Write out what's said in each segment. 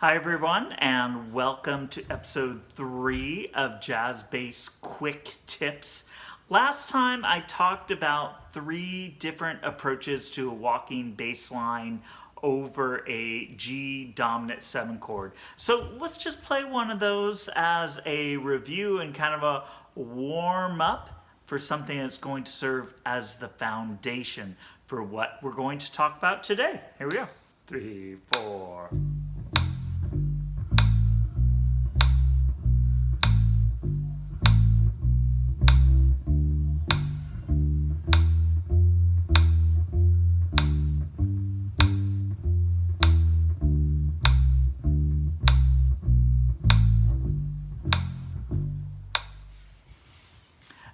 Hi everyone, and welcome to episode 3 of Jazz Bass Quick Tips. Last time I talked about 3 different approaches to a walking bass line over a G dominant 7 chord. So let's just play one of those as a review and kind of a warm up for something that's going to serve as the foundation for what we're going to talk about today. Here we go. 3, 4.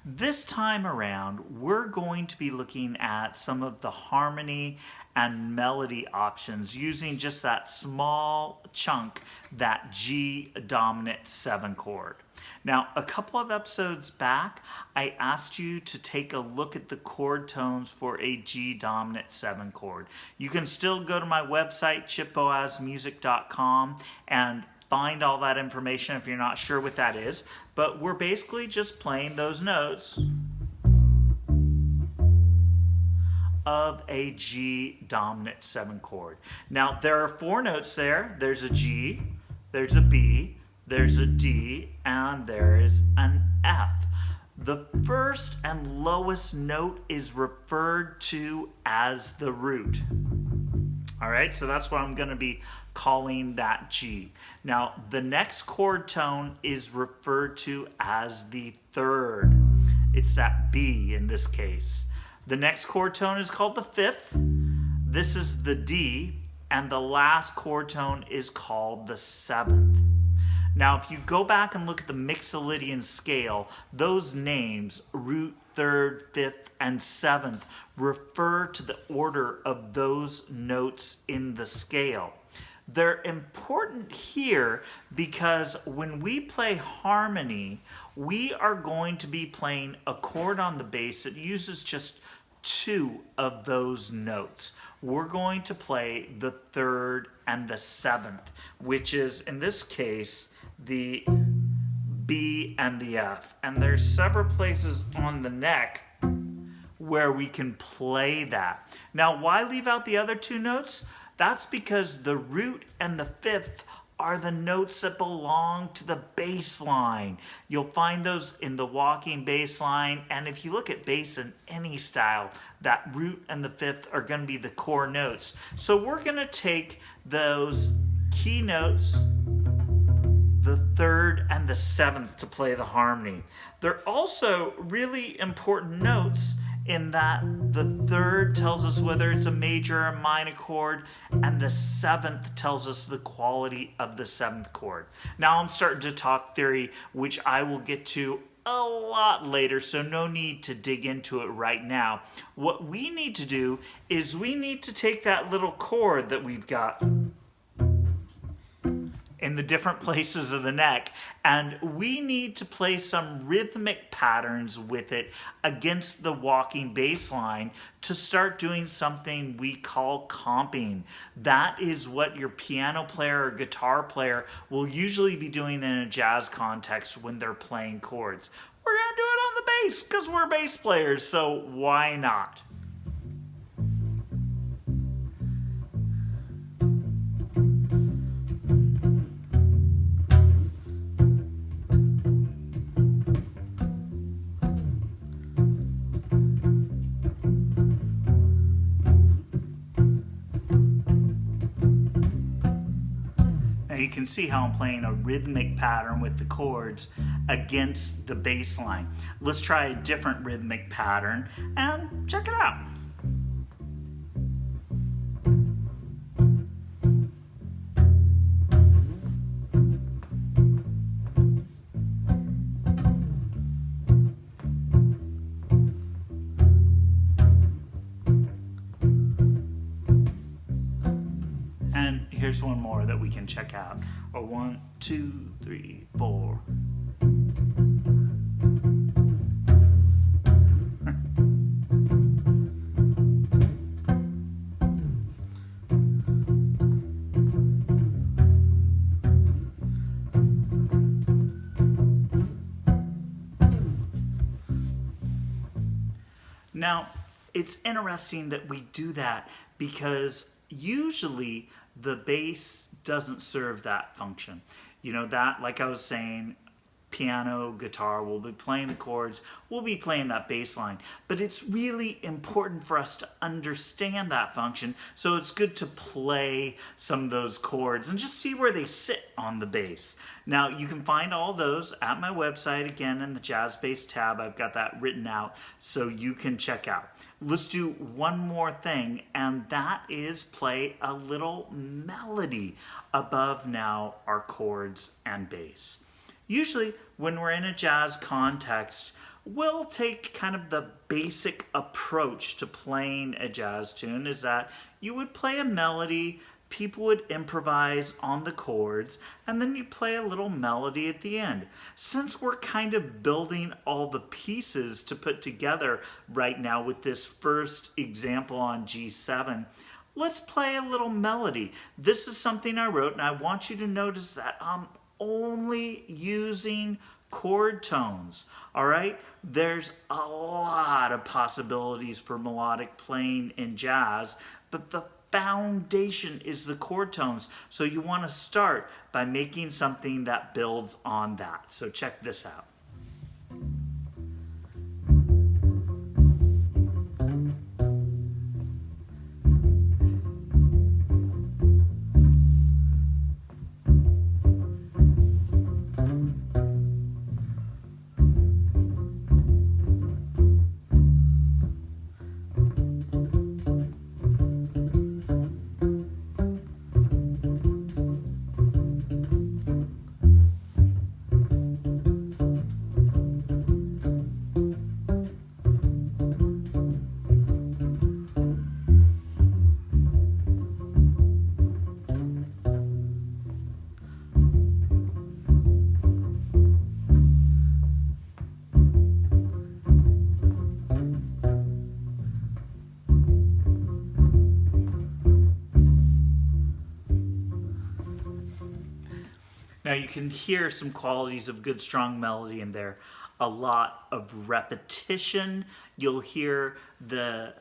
This time around, we're going to be looking at some of the harmony and melody options using just that small chunk, that G dominant 7 chord. Now, a couple of episodes back, I asked you to take a look at the chord tones for a G dominant 7 chord. You can still go to my website, chipboazmusic.com, and find all that information if you're not sure what that is. But we're basically just playing those notes of a G dominant 7 chord. Now, there are 4 notes there. There's a G, there's a B, there's a D, and there is an F. The first and lowest note is referred to as the root. All right, so that's what I'm going to be calling that G. Now, the next chord tone is referred to as the third. It's that B in this case. The next chord tone is called the fifth. This is the D, and the last chord tone is called the seventh. Now, if you go back and look at the Mixolydian scale, those names, root, third, fifth, and seventh, refer to the order of those notes in the scale. They're important here because when we play harmony, we are going to be playing a chord on the bass that uses just 2 of those notes. We're going to play the third and the seventh, which is, in this case, the B and the F. And there's several places on the neck where we can play that. Now, why leave out the other 2 notes? That's because the root and the fifth are the notes that belong to the bass line. You'll find those in the walking bass line, and if you look at bass in any style, that root and the fifth are going to be the core notes. So we're going to take those key notes, the third and the seventh, to play the harmony. They're also really important notes in that the third tells us whether it's a major or minor chord, and the seventh tells us the quality of the 7th chord. Now I'm starting to talk theory, which I will get to a lot later, so no need to dig into it right now. What we need to do is we need to take that little chord that we've got in the different places of the neck, and we need to play some rhythmic patterns with it against the walking bass line to start doing something we call comping. That is what your piano player or guitar player will usually be doing in a jazz context when they're playing chords. We're going to do it on the bass because we're bass players, so why not? You can see how I'm playing a rhythmic pattern with the chords against the bass line. Let's try a different rhythmic pattern and check it out. Here's one more that we can check out. 1, 2, 3, 4. Now, it's interesting that we do that because usually the bass doesn't serve that function. You know, that, like I was saying, piano, guitar, we'll be playing the chords, we'll be playing that bass line. But it's really important for us to understand that function, so it's good to play some of those chords and just see where they sit on the bass. Now, you can find all those at my website, again, in the Jazz Bass tab. I've got that written out so you can check out. Let's do one more thing, and that is play a little melody above now our chords and bass. Usually, when we're in a jazz context, we'll take kind of the basic approach to playing a jazz tune is that you would play a melody, people would improvise on the chords, and then you play a little melody at the end. Since we're kind of building all the pieces to put together right now with this first example on G7, let's play a little melody. This is something I wrote, and I want you to notice that I'm only using chord tones. All right, there's a lot of possibilities for melodic playing in jazz, but the foundation is the chord tones. So you want to start by making something that builds on that. So check this out. Now you can hear some qualities of good strong melody in there. A lot of repetition. You'll hear the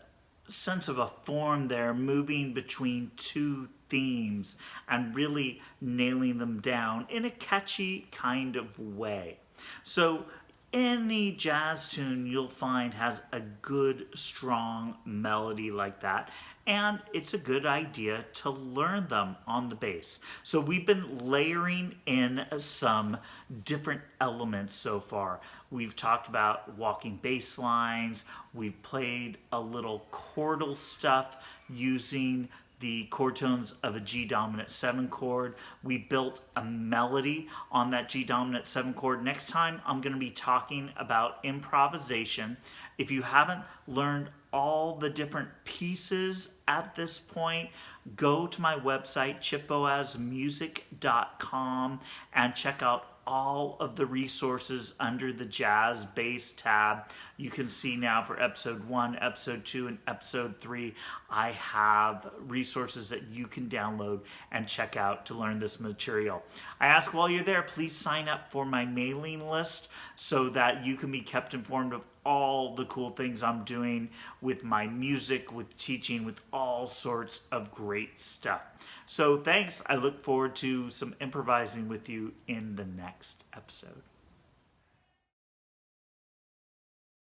sense of a form there moving between two themes and really nailing them down in a catchy kind of way. So any jazz tune you'll find has a good strong melody like that, and it's a good idea to learn them on the bass. So we've been layering in some different elements so far. We've talked about walking bass lines, we've played a little chordal stuff using the chord tones of a G dominant 7 chord. We built a melody on that G dominant 7 chord. Next time I'm going to be talking about improvisation. If you haven't learned all the different pieces at this point, go to my website chipboazmusic.com and check out all of the resources under the Jazz Bass tab. You can see now for episode 1, episode 2, and episode 3, I have resources that you can download and check out to learn this material. I ask while you're there, please sign up for my mailing list so that you can be kept informed of all the cool things I'm doing with my music, with teaching, with all sorts of great stuff. So thanks. I look forward to some improvising with you in the next episode.